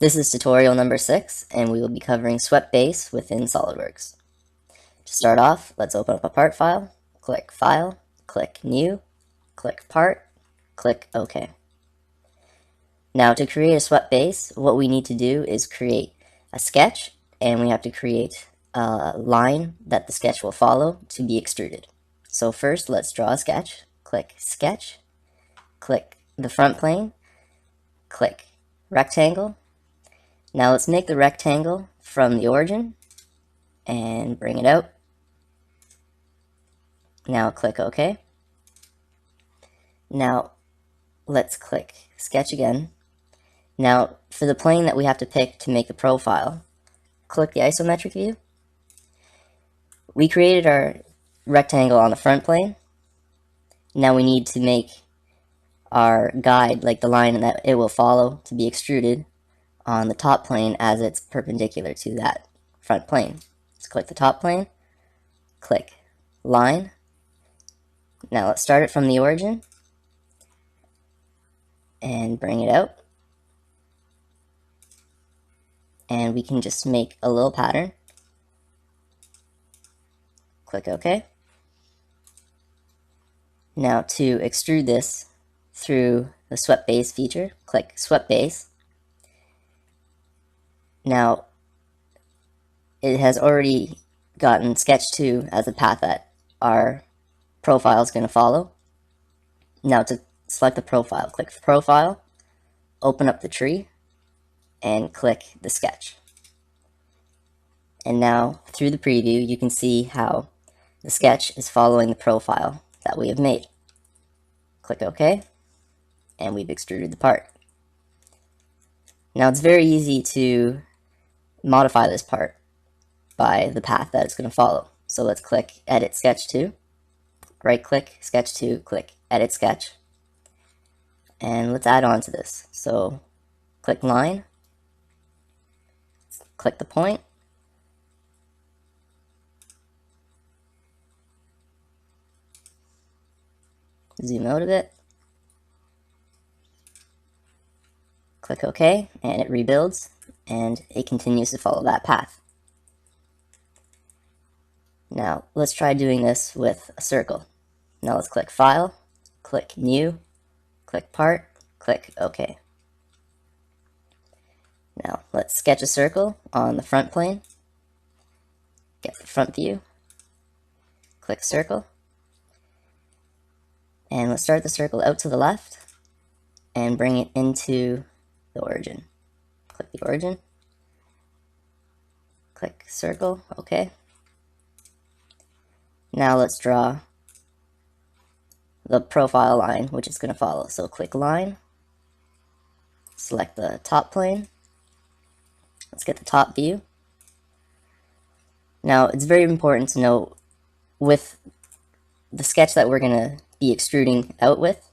This is tutorial number 6, and we will be covering swept base within Solidworks. To start off, let's open up a part file, click File, click New, click Part, click OK. Now to create a swept base, what we need to do is create a sketch, and we have to create a line that the sketch will follow to be extruded. So first, let's draw a sketch. Click Sketch, click the front plane, click Rectangle. Now let's make the rectangle from the origin and bring it out. Now click OK. Now let's click Sketch again. Now for the plane that we have to pick to make the profile, click the isometric view. We created our rectangle on the front plane. Now we need to make our guide, like the line that it will follow, to be extruded on the top plane as it's perpendicular to that front plane. Let's click the top plane, click Line. Now let's start it from the origin and bring it out. And we can just make a little pattern. Click OK. Now to extrude this through the swept base feature, click Swept Base. Now it has already gotten sketch 2 as the path that our profile is going to follow. Now to select the profile, click Profile, open up the tree, and click the sketch. And now through the preview you can see how the sketch is following the profile that we have made. Click OK, and we've extruded the part. Now it's very easy to modify this part by the path that it's going to follow. So let's click Edit Sketch 2, right click Sketch 2, click Edit Sketch, and let's add on to this. So click Line, click the point, zoom out a bit, click OK, and it rebuilds, and it continues to follow that path. Now let's try doing this with a circle. Now let's click File, click New, click Part, click OK. Now let's sketch a circle on the front plane, get the front view, click Circle, and let's start the circle out to the left and bring it into the origin. Click the origin, click Circle, OK. Now let's draw the profile line which is going to follow. So click Line, select the top plane, let's get the top view. Now it's very important to note with the sketch that we're going to be extruding out with,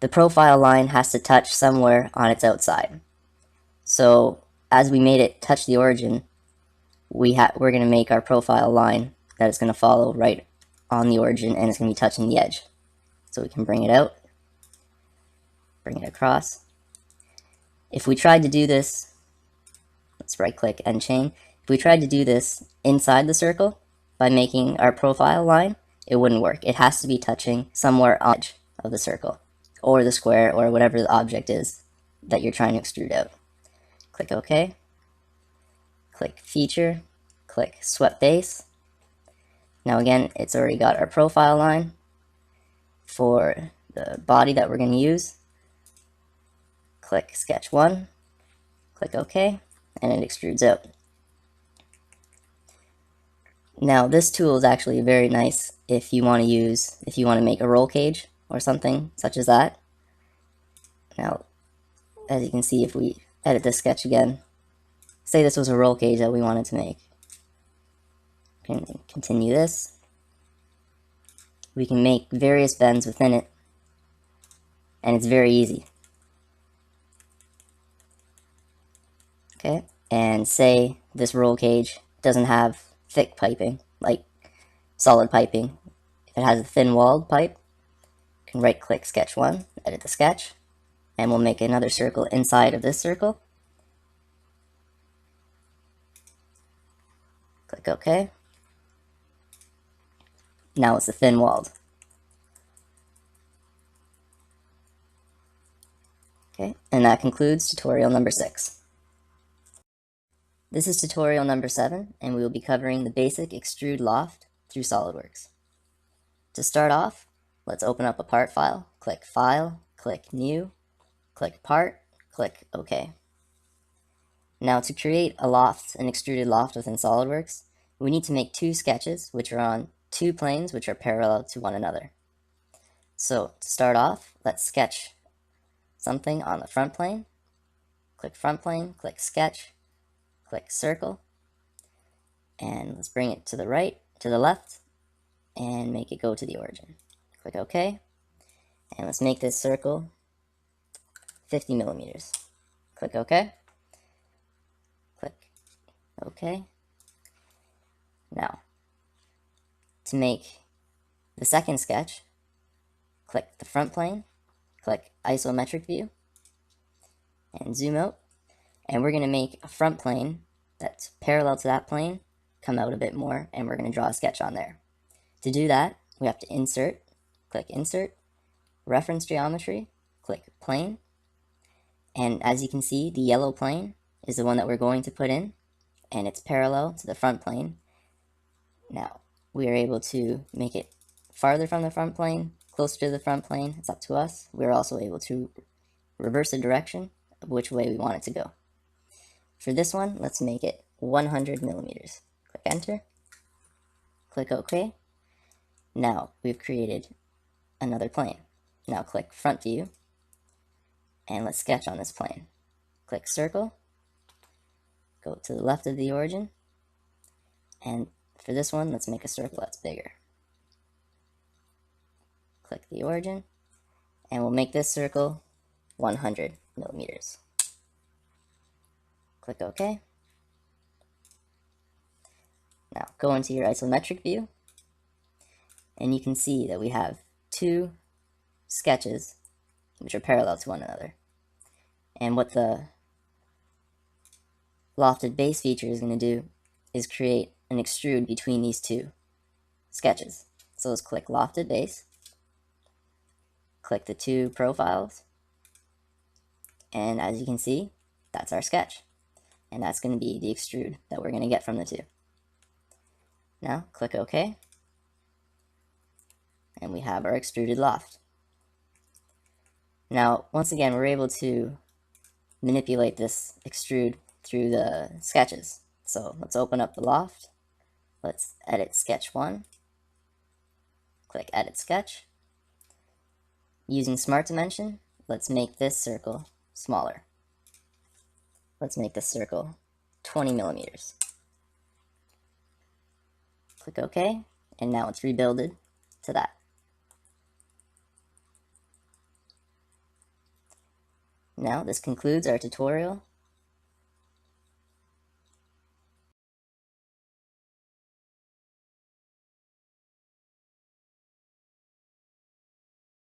the profile line has to touch somewhere on its outside. So as we made it touch the origin, we're going to make our profile line that is going to follow right on the origin, and it's going to be touching the edge. So we can bring it out, bring it across. If we tried to do this, let's right click End Chain. If we tried to do this inside the circle by making our profile line, it wouldn't work. It has to be touching somewhere on the edge of the circle, or the square, or whatever the object is that you're trying to extrude out. Click OK, click Feature, click Swept Base. Now again, it's already got our profile line for the body that we're going to use. Click Sketch 1, click OK, and it extrudes out. Now this tool is actually very nice if you want to make a roll cage or something such as that. Now, as you can see, if we edit this sketch again, say this was a roll cage that we wanted to make. Continue this. We can make various bends within it, and it's very easy. Okay, and say this roll cage doesn't have thick piping, like solid piping. If it has a thin walled pipe, you can right click Sketch 1, edit the sketch, and we'll make another circle inside of this circle, Click OK. Now it's a thin walled. Okay, and that concludes tutorial number 6. This is tutorial number 7, and we will be covering the basic Extrude Loft through Solidworks. To start off, let's open up a part file, click File, click New, click Part, click OK. Now to create a loft, an extruded loft within Solidworks, we need to make 2 sketches which are on 2 planes which are parallel to one another. So to start off, let's sketch something on the front plane. Click Front Plane, click Sketch, click Circle, and let's bring it to the right, to the left, and make it go to the origin. Click OK, and let's make this circle 50 millimeters. Click OK, click OK. Now, to make the second sketch, click the front plane, click isometric view, and zoom out, and we're going to make a front plane that's parallel to that plane come out a bit more, and we're going to draw a sketch on there. To do that, we have to insert, click Insert, Reference Geometry, click Plane, and as you can see, the yellow plane is the one that we're going to put in, and it's parallel to the front plane. Now, we are able to make it farther from the front plane, closer to the front plane, it's up to us. We're also able to reverse the direction of which way we want it to go. For this one, let's make it 100 millimeters. Click Enter, click OK. Now we've created another plane. Now click Front View, and let's sketch on this plane. Click Circle, go to the left of the origin, and for this one, let's make a circle that's bigger. Click the origin, and we'll make this circle 100 millimeters. Click OK. Now go into your isometric view, and you can see that we have 2 sketches which are parallel to one another. And what the Lofted Base feature is going to do is create an extrude between these 2 sketches. So let's click Lofted Base, click the 2 profiles, and as you can see, that's our sketch. And that's going to be the extrude that we're going to get from the 2. Now click OK, and we have our extruded loft. Now, once again, we're able to manipulate this extrude through the sketches. So let's open up the loft. Let's edit sketch 1. Click Edit Sketch. Using Smart Dimension, let's make this circle smaller. Let's make this circle 20 millimeters. Click OK, and now it's rebuilded to that. Now, this concludes our tutorial